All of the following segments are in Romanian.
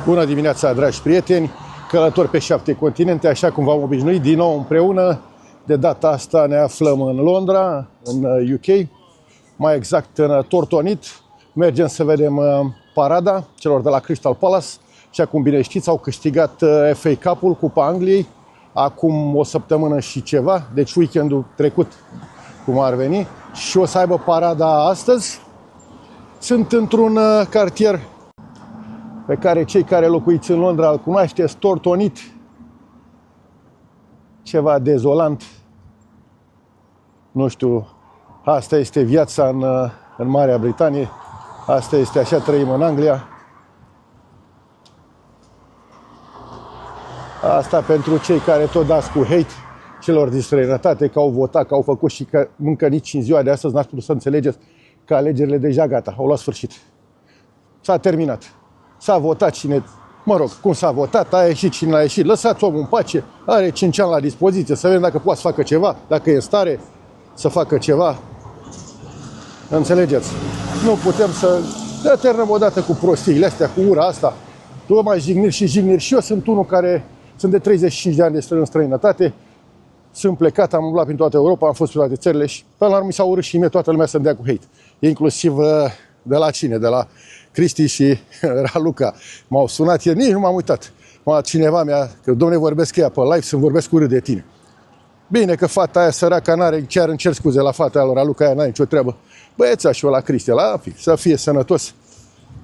Bună dimineața, dragi prieteni, călători pe 7 continente, așa cum v-am obișnuit, din nou împreună. De data asta ne aflăm în Londra, în UK, mai exact în Tortonit. Mergem să vedem parada celor de la Crystal Palace. Așa cum bine știți, au câștigat FA Cup-ul, Cupa Angliei, acum o săptămână și ceva, deci weekendul trecut, cum ar veni, și o să aibă parada astăzi. Sunt într-un cartier pe care cei care locuiți în Londra îl cunoașteți, Tortonit. Ceva dezolant. Nu știu, asta este viața în Marea Britanie. Asta este, așa trăim în Anglia. Asta pentru cei care tot dați cu hate celor din străinătate, că au votat, că au făcut și că încă nici în ziua de astăzi n-ați putut să înțelegeți că alegerile deja gata, au luat sfârșit. S-a terminat. S-a votat cine, mă rog, cum s-a votat, a ieșit cine a ieșit. Lăsați omul în pace, are 5 ani la dispoziție, să vedem dacă poate să facă ceva, dacă e în stare să facă ceva. Înțelegeți? Nu putem să ne aternăm odată cu prostiile astea, cu ura asta. Tu mai jigniri și jigniri. Și eu sunt unul care sunt de 35 de ani în străinătate. Sunt plecat, am umblat prin toată Europa, am fost pe toate țările și până la urmă mi s-a urât și mie toată lumea să-mi dea cu hate. Inclusiv de la cine? De la Cristi și Raluca. M-au sunat ieri, nici nu m-am uitat. Cineva mi-a, că domne, vorbesc ea pe live, să-mi vorbesc urât de tine. Bine că fata aia săraca n-are, chiar îmi cer scuze la fata aia, lui Raluca, aia n-are nicio treabă. Băieța și eu la Cristi, la fi, să fie sănătos.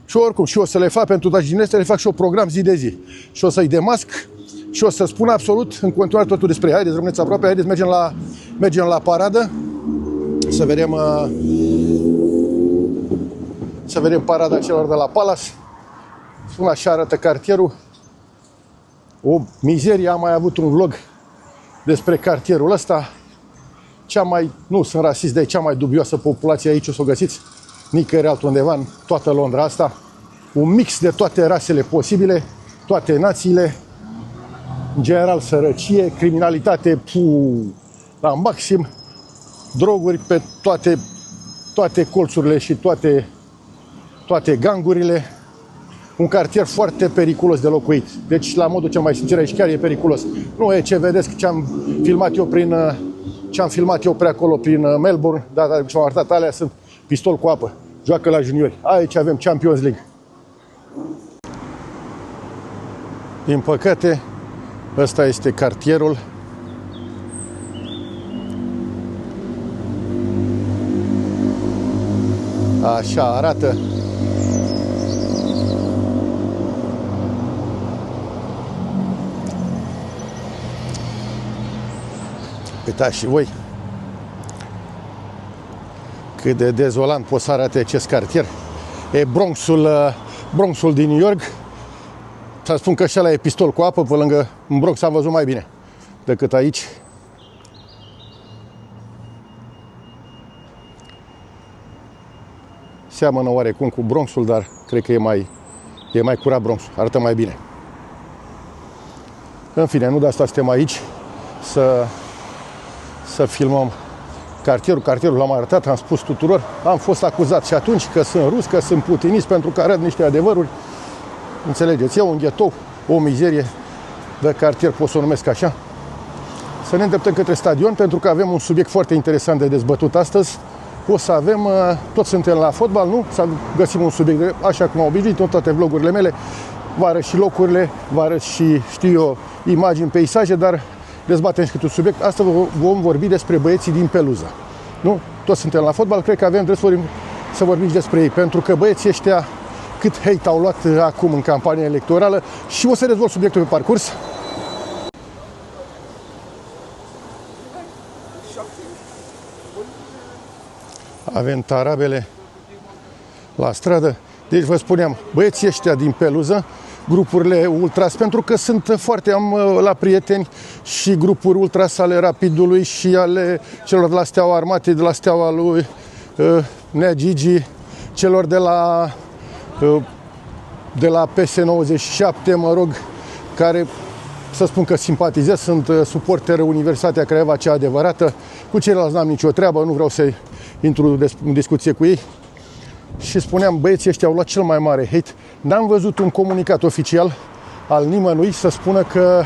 Și oricum, și o să le fac pentru toate din astea, le fac și eu program zi de zi. Și o să-i demasc și o să spun absolut în continuare totul despre ea. Haideți, rămâneți aproape, haideți, mergem la paradă. Să vedem parada celor de la Palace. Spun, așa arată cartierul. O mizerie, am mai avut un vlog despre cartierul ăsta. Nu sunt rasist, de cea mai dubioasă populație aici, o să o găsiți nicăieri altundeva în toată Londra asta. Un mix de toate rasele posibile, toate națiile, în general sărăcie, criminalitate la maxim, droguri pe toate colțurile și toate gangurile. Un cartier foarte periculos de locuit. Deci, la modul cel mai sincer, aici chiar e periculos. Nu e ce vedeți ce am filmat eu pe acolo prin Melbourne, data ce m-am arătat, alea sunt pistol cu apă. Joacă la juniori. Aici avem Champions League. Din păcate, ăsta este cartierul. Așa arată. Uitați și voi cât de dezolant poate să arate acest cartier. E Bronxul din New York. Să spun că și ăla e pistol cu apă, pe lângă, în Bronx am văzut mai bine decât aici. Seamănă oarecum cu Bronxul, dar cred că e mai curat Bronxul, arată mai bine. În fine, nu de asta suntem aici să filmăm cartierul l-am arătat, am spus tuturor, am fost acuzat și atunci că sunt rus, că sunt putinist pentru că arăt niște adevăruri. Înțelegeți, e un ghetou, o mizerie de cartier, pot să o numesc așa. Să ne îndreptăm către stadion pentru că avem un subiect foarte interesant de dezbătut astăzi. O să avem, toți suntem la fotbal, nu? Să găsim un subiect, așa cum am obișnuit în toate vlogurile mele. Vă arăt și locurile, vă arăt și, știu eu, imagini, peisaje, dar dezbatem și câte un subiect. Astăzi vom vorbi despre băieții din peluză. Nu? Toți suntem la fotbal, cred că avem dreptul să vorbim și despre ei, pentru că băieții ăștia cât hate au luat acum în campania electorală și o să rezolv subiectul pe parcurs. Avem tarabele la stradă. Deci vă spuneam, băieții ăștia din peluză, grupurile ultras, pentru că sunt foarte, am la prieteni și grupuri ultras ale Rapidului și ale celor de la Steaua Armate, de la Steaua lui Nea Gigi, celor de la PS97, mă rog, care, să spun că simpatizez, sunt suporter Universitatea Craiova, cea adevărată. Cu ceilalți n-am nicio treabă, nu vreau să intru în discuție cu ei. și spuneam, băieții ăștia au luat cel mai mare hate. N-am văzut un comunicat oficial al nimănui să spună că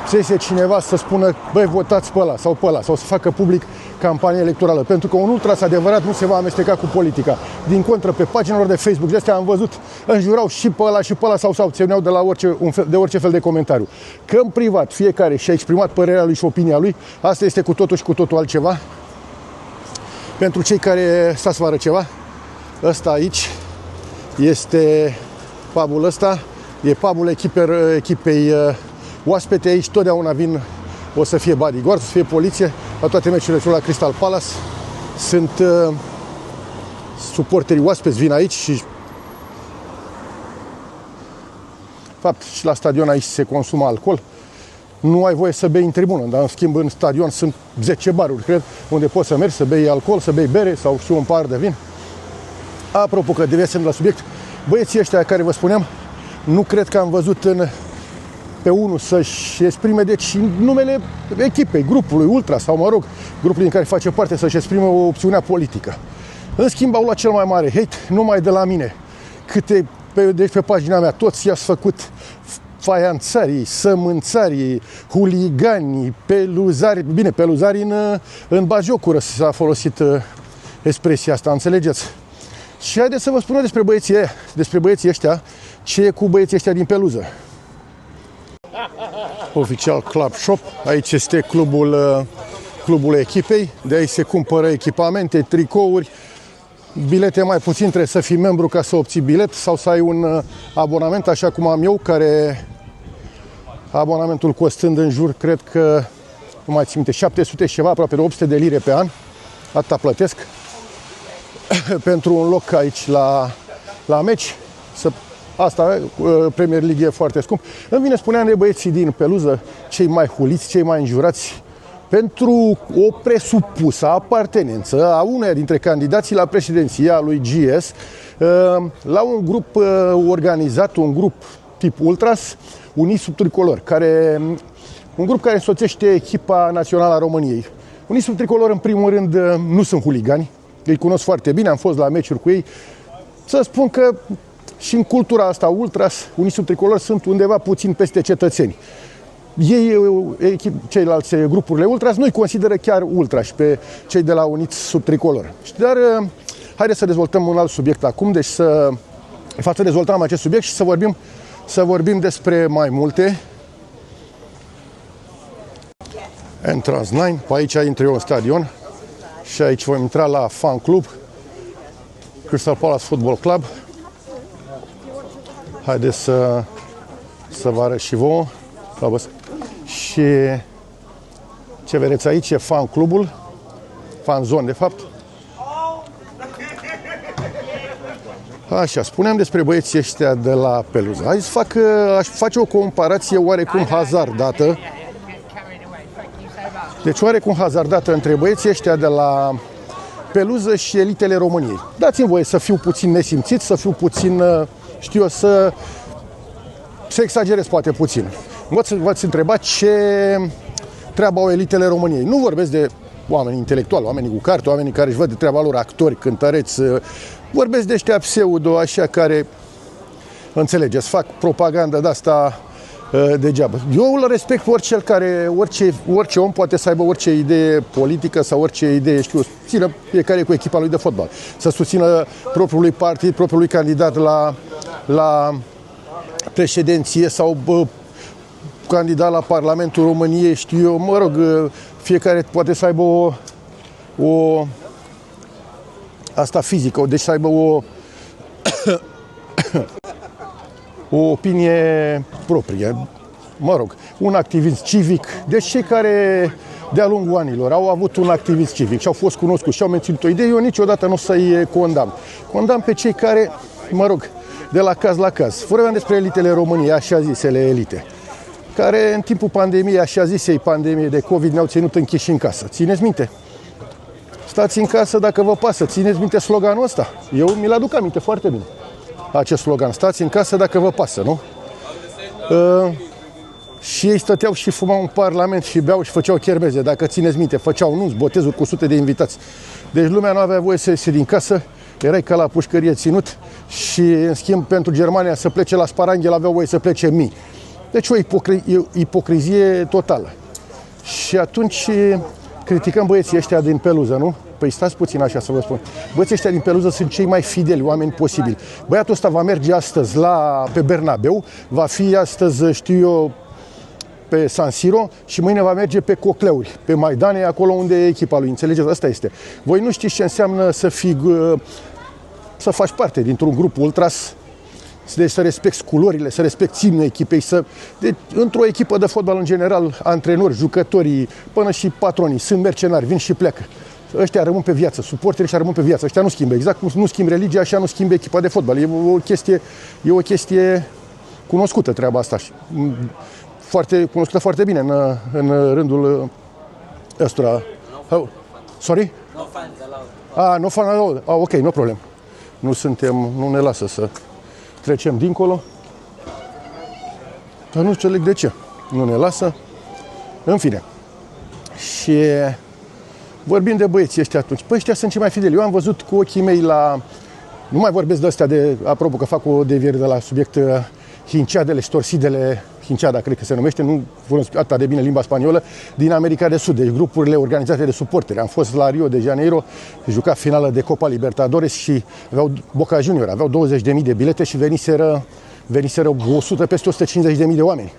să iese cineva să spună, băi, votați pe ăla sau pe ăla, sau să facă public campanie electorală. Pentru că un ultras adevărat nu se va amesteca cu politica. Din contră, pe paginilor de Facebook de astea am văzut, înjurau și pe ăla și pe ăla sau țineau de la orice fel de comentariu. Că în privat fiecare și-a exprimat părerea lui și opinia lui, asta este cu totul și cu totul altceva. Pentru cei care stați să vă arăt ceva, ăsta aici este pubul ăsta, e pubul echipei oaspete. Aici totdeauna vin, o să fie bodyguard, să fie poliție, la toate meciurile la Crystal Palace. Sunt suporterii oaspeți, vin aici și fapt și la stadion aici se consumă alcool. Nu ai voie să bei în tribună, dar în schimb în stadion sunt 10 baruri, cred, unde poți să mergi să bei alcool, să bei bere sau și un pahar de vin. Apropo că deviasem de la subiect, băieții ăștia care vă spuneam, nu cred că am văzut pe unul să-și exprime, deci numele echipei, grupului Ultra sau, mă rog, grupului din care face parte, să-și exprime o opțiune politică. În schimb, au luat cel mai mare hate, numai de la mine. Deci pe pagina mea, toți i-ați făcut faianțarii, sămânțarii, huliganii, peluzari, bine, peluzari în bagiocură s-a folosit expresia asta, înțelegeți? Și haideți să vă spun despre băieții ăștia, ce e cu băieții ăștia din peluză. Oficial Club Shop, aici este clubul echipei, de aici se cumpără echipamente, tricouri, bilete mai puțin, trebuie să fii membru ca să obții bilet sau să ai un abonament, așa cum am eu, care abonamentul costând în jur, cred că, nu mai țin minte, 700 și ceva, aproape de 800 de lire pe an, atâta plătesc, pentru un loc aici la meci. Asta, Premier League e foarte scump. Îmi vine, spuneam de băieții din peluză, cei mai huliți, cei mai înjurați, pentru o presupusă apartenență a uneia dintre candidații la președinția lui GS, la un grup organizat, un grup tip Ultras, Unii sub tricolor, un grup care însoțește echipa națională a României. Unii sub tricolor, în primul rând, nu sunt huligani, îi cunosc foarte bine, am fost la meciuri cu ei. Să spun că și în cultura asta Ultras, Unii sub tricolor sunt undeva puțin peste cetățeni. Ei, ceilalți grupurile Ultras, nu-i consideră chiar Ultrași pe cei de la Uniți sub tricolor. Dar haideți să dezvoltăm un alt subiect acum, deci să dezvoltăm acest subiect și să vorbim despre mai multe. Entrance 9, pe aici intră eu în stadion și aici vom intra la fan club, Crystal Palace Football Club. Haideți să vă arăt și vouă. Și ce vedeți aici e fan clubul, fan zone de fapt. Așa, spuneam despre băieții ăștia de la peluză. Aș face o comparație oarecum hazardată. Deci oarecum hazardată între băieții ăștia de la peluză și elitele României. Dați-mi voie să fiu puțin nesimțit, să fiu puțin, știu eu, să exagerez poate puțin. V-ați întrebat ce treabă au elitele României. Nu vorbesc de oameni intelectuali, oameni cu carte, oameni care își văd de treaba lor, actori, cântăreți. Vorbesc de ăștia pseudo, așa, care, înțelegeți, fac propaganda de asta degeaba. Eu îl respect orice om poate să aibă orice idee politică sau orice idee, știu, țină fiecare cu echipa lui de fotbal. Să susțină propriului partid, propriului candidat la președinție sau candidat la Parlamentul României, știu eu, mă rog, fiecare poate să aibă o asta fizică, deci să aibă o opinie proprie, mă rog, un activist civic. Deci cei care de-a lungul anilor au avut un activist civic și au fost cunoscuți și au menținut o idee, eu niciodată nu o să-i condamn. Condamn pe cei care, mă rog, de la caz la caz. Vorbeam despre elitele României, așa zisele elite, care în timpul pandemiei, așa zisei pandemiei de COVID, ne-au ținut închiși în casă. Țineți minte? Stați în casă dacă vă pasă. Țineți minte sloganul ăsta? Eu mi-l aduc aminte foarte bine. Acest slogan, stați în casă dacă vă pasă, nu? Și ei stăteau și fumau în Parlament și beau și făceau chermeze. Dacă țineți minte, făceau nunți, botezuri cu sute de invitați. Deci lumea nu avea voie să iese din casă erai ca la pușcărie ținut și, în schimb, pentru Germania să plece la Sparanghel aveau voie să plece mii. Deci o ipocrizie totală. Și atunci criticăm băieții ăștia din peluză, nu? Păi stați puțin așa să vă spun. Băieții ăștia din peluză sunt cei mai fideli oameni posibili. Băiatul ăsta va merge astăzi pe Bernabeu, va fi astăzi, știu eu, pe San Siro și mâine va merge pe Cocleuri, pe Maidane, acolo unde e echipa lui. Înțelegeți? Asta este. Voi nu știți ce înseamnă să faci parte dintr-un grup ultras, deci să respecti culorile, să respecti ținul echipei, deci, într-o echipă de fotbal în general, antrenori, jucătorii, până și patronii sunt mercenari, vin și pleacă. Ăștia rămân pe viață, suporterii ăștia rămân pe viață, ăștia nu schimbă, exact cum nu schimb religia, așa nu schimb echipa de fotbal. E o chestie cunoscută treaba asta, cunoscută foarte bine în rândul ăstora. Sorry? No fans allowed. No fans allowed. Ok, no problem. Nu ne lasă să trecem dincolo. Dar nu înțeleg de ce. Nu ne lasă. În fine. Și vorbim de băieții ăștia atunci. Păi ăștia sunt cei mai fideli. Eu am văzut cu ochii mei nu mai vorbesc de astea apropo că fac o deviere de la subiect, hinciadele și torsidele, hinciada cred că se numește, nu folosesc atât de bine limba spaniolă, din America de Sud, deci grupurile organizate de suporteri. Am fost la Rio de Janeiro, juca finală de Copa Libertadores și aveau Boca Junior, aveau 20.000 de bilete și veniseră 100, peste 150.000 de oameni.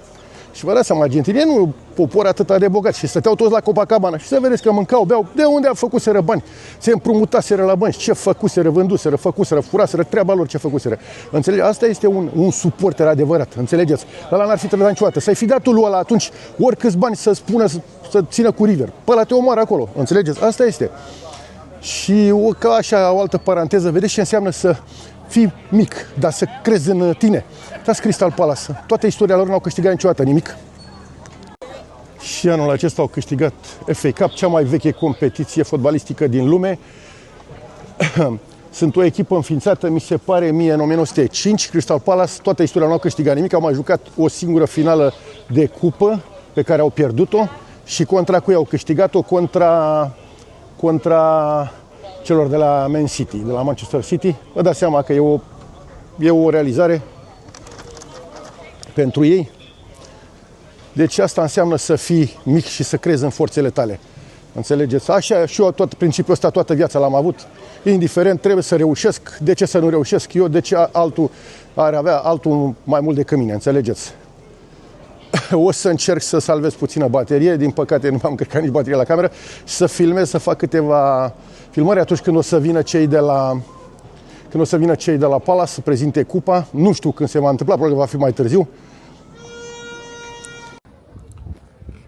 Și vă dați seama, Argentinii nu popor atât de bogat și stăteau toți la Copacabana și să vedeți că mâncau, beau, de unde făcuseră bani, se împrumutaseră la bănci, ce făcuseră, vânduseră, furaseră, treaba lor ce făcuseră. Înțelegeți? Asta este un suporter adevărat, înțelegeți? Ăla n-ar fi trebuit niciodată. Să-i fi dat lui ăla atunci oricâți bani să spună, să țină cu River. Pe ăla te omoară acolo, înțelegeți? Asta este. Și ca așa o altă paranteză, vedeți ce înseamnă să fii mic, dar să crezi în tine. Uitați Crystal Palace. Toată istoria lor n-au câștigat niciodată nimic. Și anul acesta au câștigat FA Cup, cea mai veche competiție fotbalistică din lume. Sunt o echipă înființată, mi se pare, în 1905. Crystal Palace, toată istoria nu au câștigat nimic. Au mai jucat o singură finală de cupă pe care au pierdut-o. Și contra cui au câștigat-o? Contra celor de la Man City, de la Manchester City. Vă dați seama că e o realizare pentru ei. Deci asta înseamnă să fii mic și să crezi în forțele tale. Înțelegeți? Așa și eu principiul ăsta toată viața l-am avut. Indiferent, trebuie să reușesc. De ce să nu reușesc eu? De ce altul ar avea mai mult decât mine? Înțelegeți? O să încerc să salvez puțină baterie. Din păcate nu am încărcat nici baterie la cameră. Să filmez, să fac câteva filmări atunci când o să vină cei de la Palace să prezinte cupa. Nu știu când se va întâmpla, probabil va fi mai târziu.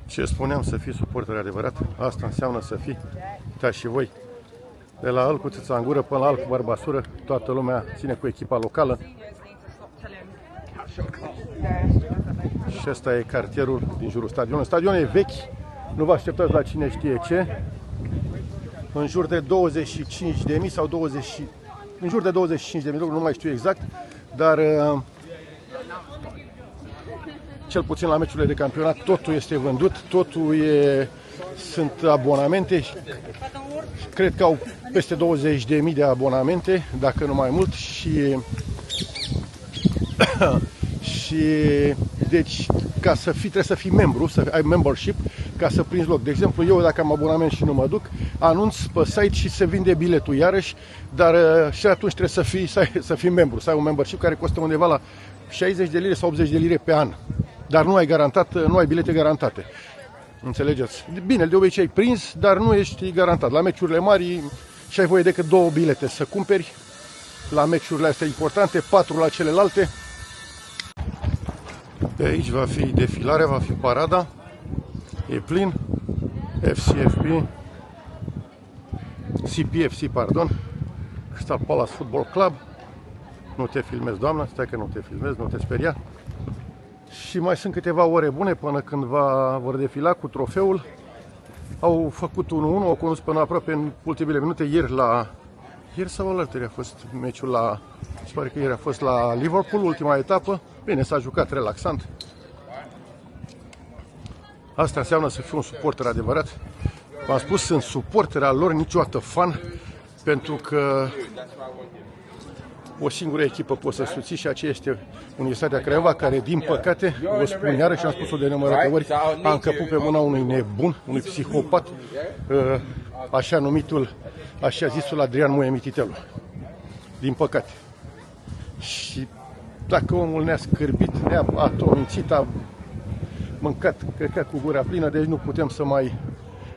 Ce spuneam, să fii suporter adevărat, asta înseamnă să fii, uitați și voi, de la Alc cu țâța în gură până la Alc cu bărbasură, toată lumea ține cu echipa locală. Și ăsta e cartierul din jurul stadionului. Stadionul e vechi, nu vă așteptați la cine știe ce. În jur de 25.000 sau în jur de 25.000, nu mai știu exact, dar cel puțin la meciurile de campionat totul este vândut, sunt abonamente. Cred că au peste 20.000 de abonamente, dacă nu mai mult, și deci ca să fii, trebuie să fii membru, să ai membership ca să prinzi loc. De exemplu, eu dacă am abonament și nu mă duc, anunț pe site și se vinde biletul iarăși, dar și atunci trebuie să fii membru, să ai un membership care costă undeva la 60 de lire sau 80 de lire pe an. Dar nu ai bilete garantate. Înțelegeți? Bine, de obicei prins, dar nu ești garantat. La meciurile mari și ai voie decât 2 bilete să cumperi. La meciurile astea importante, 4 la celelalte. De aici va fi defilarea, va fi parada. E plin. CPFC, pardon. Crystal Palace Football Club. Nu te filmezi, doamnă, stai că nu te filmezi, nu te speria. Și mai sunt câteva ore bune până când vor defila cu trofeul. Au făcut 1-1, au condus până aproape în ultimele minute. Ieri sau alaltăieri a fost meciul se pare că ieri a fost la Liverpool, ultima etapă. Bine, s-a jucat relaxant. Asta înseamnă să fii un suporter adevărat. V-am spus, sunt suporter al lor, niciodată fan. pentru că o singură echipă pot să susții și aceea este Universitatea Craiova, care, din păcate, vă spun iarăși, am spus-o de nenumărate ori, a încăput pe mâna unui nebun, unui psihopat, așa numitul, așa zisul Adrian Muie Mititelu. Din păcate. Și dacă omul ne-a scârbit, ne-a atomințit, a mâncat căcat cu gura plină, deci nu putem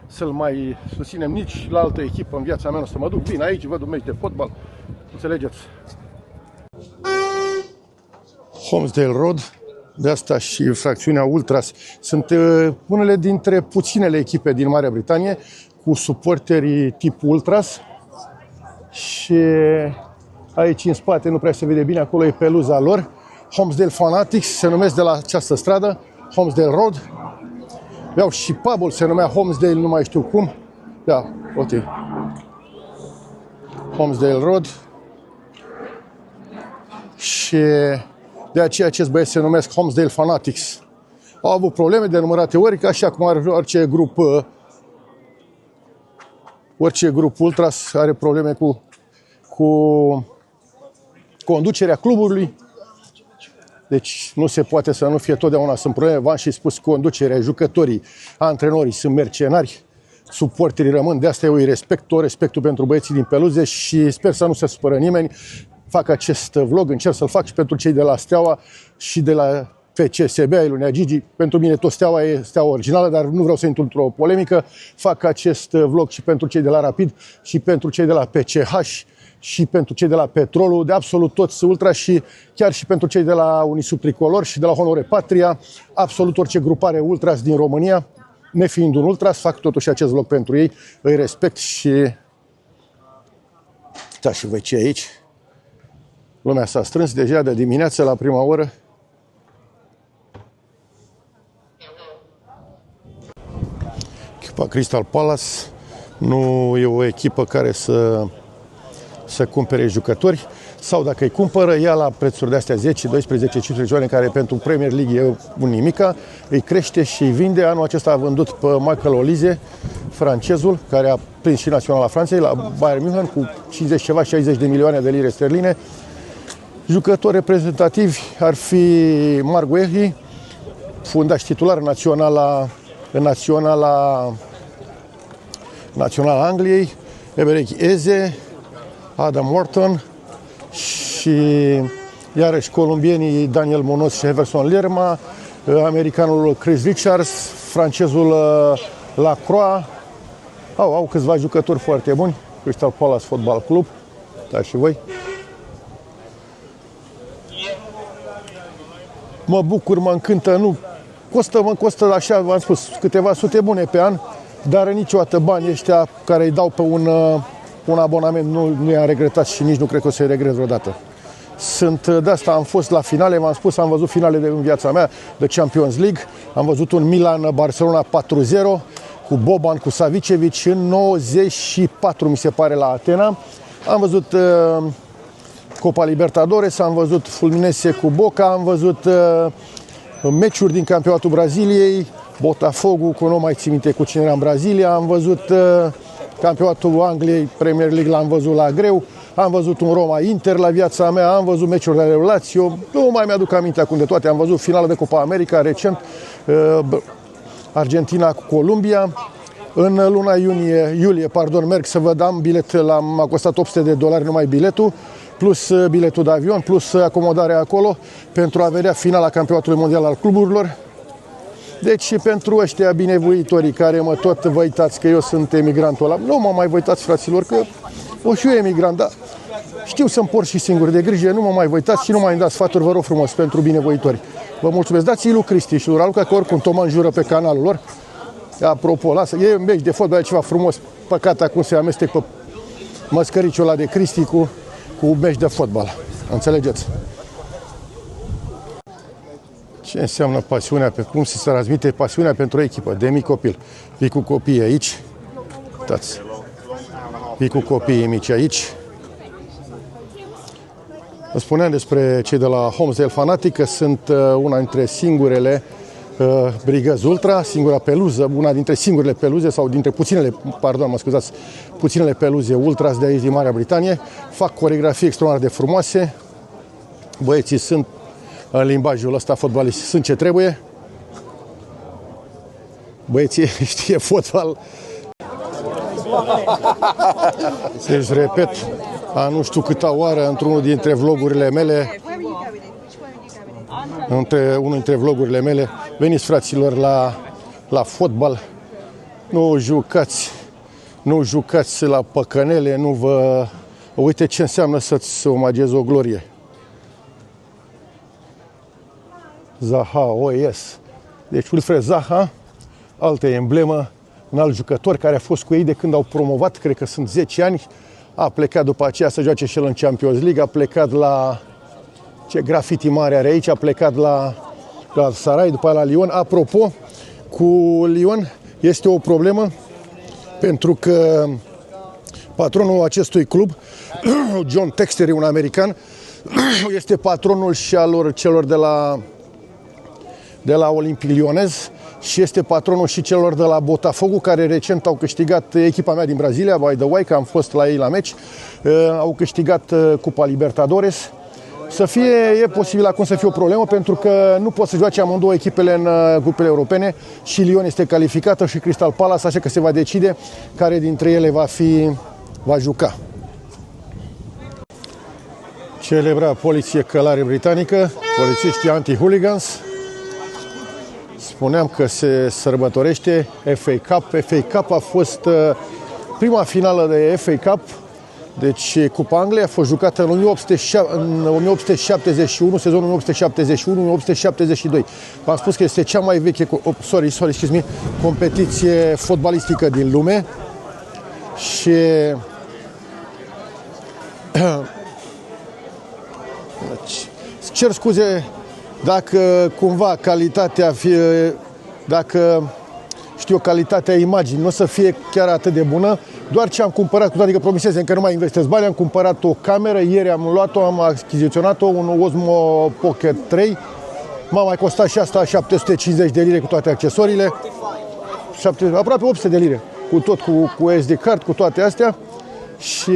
să-l mai susținem nici la altă echipă în viața mea. Nu o să mă duc, vin aici, văd un meci de fotbal, înțelegeți? Holmesdale Road, de asta și fracțiunea Ultras, sunt unele dintre puținele echipe din Marea Britanie cu suporterii tip Ultras și aici în spate nu prea se vede bine, acolo e peluza lor. Holmesdale Fanatics se numesc de la această stradă, Holmesdale Road. Iau și pub-ul se numea Holmesdale, nu mai știu cum. Da, ok. Holmesdale Road. Și de aceea acest băieți se numesc Holmesdale Fanatics. Au avut probleme de numărate ori, ca așa cum are orice grup Ultras are probleme cu conducerea clubului. Deci nu se poate să nu fie totdeauna, sunt probleme. V-am și spus, conducerea, jucătorii, antrenorii sunt mercenari, suporterii rămân. De asta eu îi respect, tot respectul pentru băieții din peluze și sper să nu se supără nimeni. Fac acest vlog, încerc să-l fac și pentru cei de la Steaua și de la FCSB, ai lui Nea Gigi. Pentru mine tot Steaua e Steaua originală, dar nu vreau să intru într-o polemică. Fac acest vlog și pentru cei de la Rapid și pentru cei de la PCH și pentru cei de la Petrolul, de absolut toți Ultra și chiar și pentru cei de la Unisub Tricolor și de la Honore Patria, absolut orice grupare Ultras din România, nefiind un Ultras, fac totuși acest vlog pentru ei, îi respect și... Da, și voi ce aici? Lumea s-a strâns deja de dimineață la prima oră. Echipa Crystal Palace nu e o echipă care să cumpere jucători sau dacă îi cumpără, ia la prețuri de astea 10, 12, 15 milioane, care pentru Premier League e un nimica, îi crește și îi vinde. Anul acesta a vândut pe Michael Olise, francezul, care a prins și naționala Franței la Bayern München cu 50 ceva, 60 de milioane de lire sterline. Jucători reprezentativi ar fi Marc Guehi, fundaș titular în naționala Angliei, Eberek Eze, Adam Wharton și iarăși columbienii Daniel Munoz și Everson Lerma, americanul Chris Richards, francezul Lacroix. Au câțiva jucători foarte buni. Crystal Palace Football Club, dar și voi. Mă bucur, mă încântă, mă costă așa, v-am spus, câteva sute bune pe an, dar niciodată banii ăștia care îi dau pe un abonament nu i-am regretat și nici nu cred că o să-i regret vreodată. De asta am fost la finale, v-am spus, am văzut finale în viața mea de Champions League, am văzut un Milan-Barcelona 4-0 cu Boban, cu Savicevic în 94, mi se pare, la Atena. Am văzut Copa Libertadores, am văzut Fluminense cu Boca, am văzut meciuri din campionatul Braziliei, Botafogo, cu nu mai țin minte cu cine era în Brazilia, am văzut campionatul Angliei, Premier League l-am văzut la greu, am văzut un Roma-Inter la viața mea, am văzut meciuri de Lazio, nu mai mi-aduc aminte acum de toate, am văzut finala de Copa America recent, Argentina cu Columbia. În luna iulie, merg să vă dăm bilet, m-a costat $800 numai biletul, plus biletul de avion, plus acomodarea acolo, pentru a vedea finala campionatului mondial al cluburilor. Deci pentru ăștia binevoitorii care mă tot vă uitați că eu sunt emigrantul ăla, nu mă mai vă uitați, fraților, că o și eu emigrant, dar știu să-mi port și singur de grijă, nu mă mai vă uitați și nu mai îmi dați sfaturi, vă rog frumos, pentru binevoitori. Vă mulțumesc, dați-i lui Cristi și lui Raluca, că oricum tot mă înjură pe canalul lor. Apropo, lasă, e un meci de fotbal, e ceva frumos, păcat acum se amestec pe măscăriciul ăla de Cristi cu meci de fotbal, înțelegeți? Ce înseamnă pasiunea, cum se transmite pasiunea pentru o echipă de mic copil? Vii cu copiii aici, uitați, vii cu copiii mici aici. Vă spuneam despre cei de la Holmesdale Fanatic că sunt una dintre singurele Brigăz Ultra, singura peluză, una dintre singurele peluze sau dintre puținele, pardon, mă scuzați, puținele peluze Ultras de aici din Marea Britanie. Fac coreografii extraordinar de frumoase. Băieții sunt în limbajul ăsta fotbalist, sunt ce trebuie. Băieții știe fotbal. Deci, repet, a nu știu câta oară, într-unul dintre vlogurile mele, unul dintre vlogurile mele, veniți, fraților, la fotbal, nu jucați la păcănele, nu vă... Uite ce înseamnă să-ți omagiezi o glorie. Zaha, OES. Deci Wilfried Zaha, altă emblemă, un alt jucător care a fost cu ei de când au promovat, cred că sunt 10 ani, a plecat după aceea să joace și el în Champions League, a plecat la... Ce graffiti mare are aici, a plecat la Sarai, după aia la Lyon. Apropo, cu Lyon este o problemă, pentru că patronul acestui club, John Texter, un american, este patronul și al celor de la Olympique Lyonnais și este patronul și celor de la Botafogo, care recent au câștigat, echipa mea din Brazilia, by the way, că am fost la ei la meci, au câștigat Cupa Libertadores. E posibil acum să fie o problemă, pentru că nu pot să joace amândouă echipele în grupele europene și Lyon este calificată și Crystal Palace, așa că se va decide care dintre ele va juca. Celebra poliție călare britanică, polițiștii anti-hooligans. Spuneam că se sărbătorește FA Cup. FA Cup a fost prima finală de FA Cup. Deci Cupa Angliei a fost jucată în 1871, sezonul 1871-1872. V-am spus că este cea mai veche competiție fotbalistică din lume. Și cer scuze dacă cumva calitatea imaginii nu o să fie chiar atât de bună. Doar ce am cumpărat, cu toate că promisez încă nu mai investesc bani, am cumpărat o cameră, ieri am luat-o, am achiziționat-o, un Osmo Pocket 3. M-a mai costat și asta 750 de lire cu toate accesoriile. Aproape 800 de lire, cu SD card, cu toate astea. Și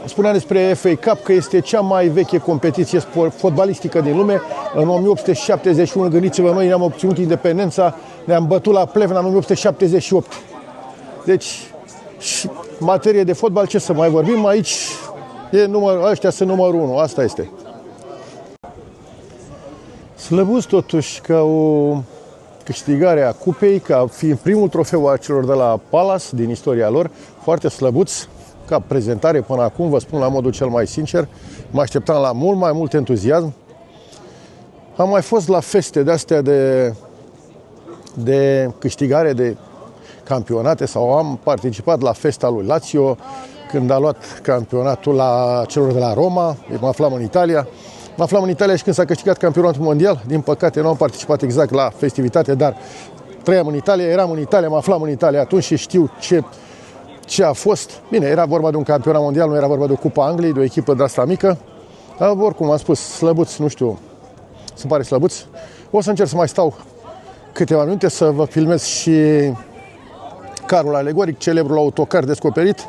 spuneam despre FA Cup că este cea mai veche competiție fotbalistică din lume. În 1871, gândiți-vă, noi ne-am obținut independența, ne-am bătut la Plevna în 1878. Deci, și materie de fotbal, ce să mai vorbim, aici ăștia sunt numărul 1, asta este. Slăbuți totuși ca o câștigare a cupei, ca fiind primul trofeu a celor de la Palace din istoria lor, foarte slăbuți ca prezentare până acum, vă spun la modul cel mai sincer, mă așteptam la mult mai mult entuziasm. Am mai fost la feste de-astea de câștigare de campionate sau am participat la festa lui Lazio când a luat campionatul la celor de la Roma. Mă aflam în Italia. Mă aflam în Italia și când s-a câștigat campionatul mondial. Din păcate nu am participat exact la festivitate, dar trăiam în Italia, eram în Italia, mă aflam în Italia atunci și știu ce a fost. Bine, era vorba de un campionat mondial, nu era vorba de o Cupa Angliei, de o echipă de asta mică. Dar oricum am spus, slăbuți, nu știu, se pare slăbuți. O să încerc să mai stau câteva minute să vă filmez și carul alegoric, celebrul autocar descoperit,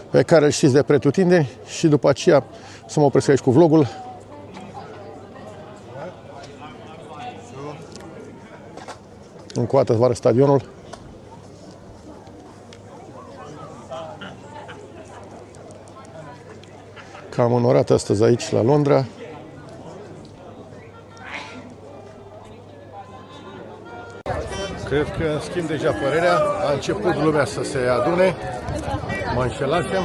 pe care îl știți de pretutindeni, și după aceea să mă opresc aici cu vlogul. Încă o dată vă arăt stadionul. Cam înorat astăzi aici la Londra. Cred că îmi schimb deja părerea. A început lumea să se adune. Mă înșelasem.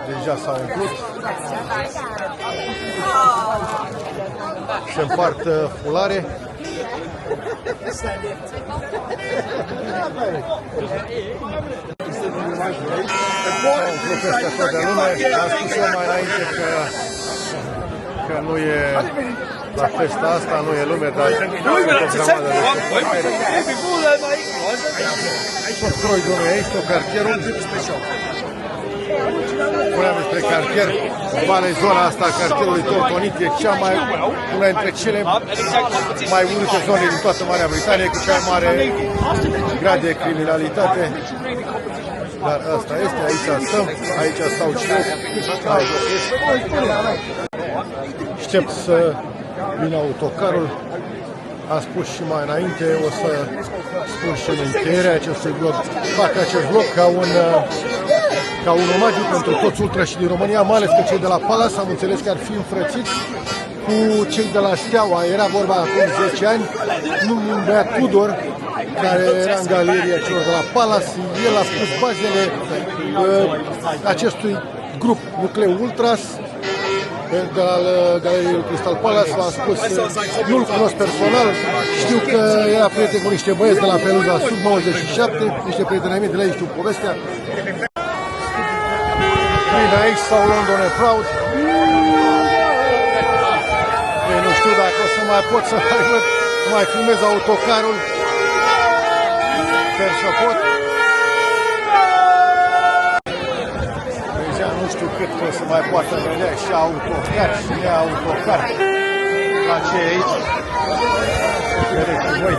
Deja s-au umplut. Se împart fulare. Am spus eu mai înainte că nu e la festa asta, nu e lume, dar tot Croydon aici, tot cartierul. spuneam despre cartier, vale zona asta a cartierului Tortonit e una dintre cele mai urâte zone din toată Marea Britanie, cu cea mai mare grad de criminalitate. Dar asta este, aici stăm, aici stau și eu, aștept să vină autocarul. Am spus și mai înainte, o să spun și în încheierea acestui vlog. Fac acest vlog ca un omagiu pentru toți ultrașii din România, mai ales că cei de la Palace am înțeles că ar fi înfrățiți cu cei de la Steaua. Era vorba acum 10 ani, un băiat Tudor, care era în galeria celor de la Palace, el a pus bazele acestui grup Nucleu Ultras de la Galeria Crystal Palace. V-am spus, nu-l cunosc personal, știu că era prieten cu niște băieți de la Peluza sub 97, niște prieteni ai mei, de la ei știu povestea. Bine, aici sau London e proud. Ei, nu știu dacă o să mai pot să mai filmez autocarul. Sper să pot. Deja nu știu cât o să mai poată vedea și autocar și neautocar. La ce e aici? Vedeți cu voi.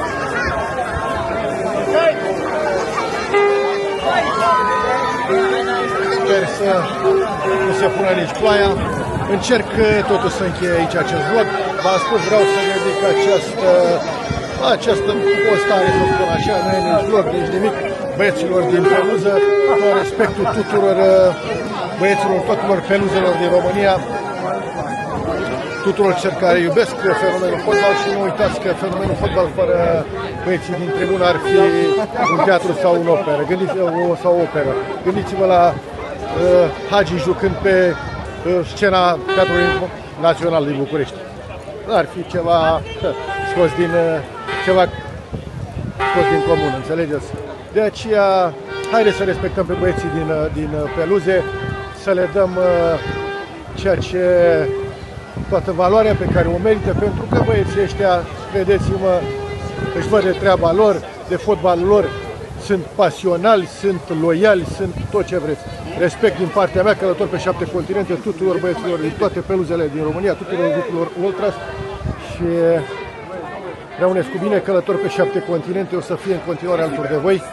Sper să nu se pună nici ploaia. Încerc totuși să încheie aici acest vlog. V-am spus, vreau să dedic această postare, să spun așa, nu e nici vlog, nici nimic, băieților din peluză, cu respectul tuturor băieților, tuturor peluzelor din România, tuturor celor care iubesc fenomenul fotbal și nu uitați că fenomenul fotbal fără băieții din tribună ar fi un teatru sau o operă. Gândiți-vă la Hagi jucând pe scena Teatrului Național din București. Ar fi ceva scos din comun, înțelegeți? De aceea, haideți să respectăm pe băieții din peluze, să le dăm toată valoarea pe care o merită, pentru că băieții ăștia, credeți-mă, își văd de treaba lor, de fotbalul lor, sunt pasionali, sunt loiali, sunt tot ce vreți. Respect din partea mea, călător pe 7 continente, tuturor băieților din toate peluzele din România, tuturor grupurilor ultras și rămâneți cu bine, călător pe 7 continente, o să fie în continuare alături de voi.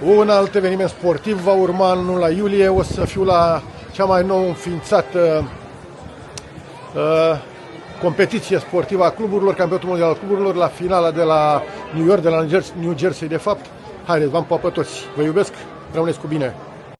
Un alt eveniment sportiv va urma în luna iulie, o să fiu la cea mai nouă înființată competiție sportivă a cluburilor, campionatul mondial al cluburilor, la finala de la New York, de la New Jersey de fapt. Haideți, v-am pupat pe toți, vă iubesc, rămâneți cu bine!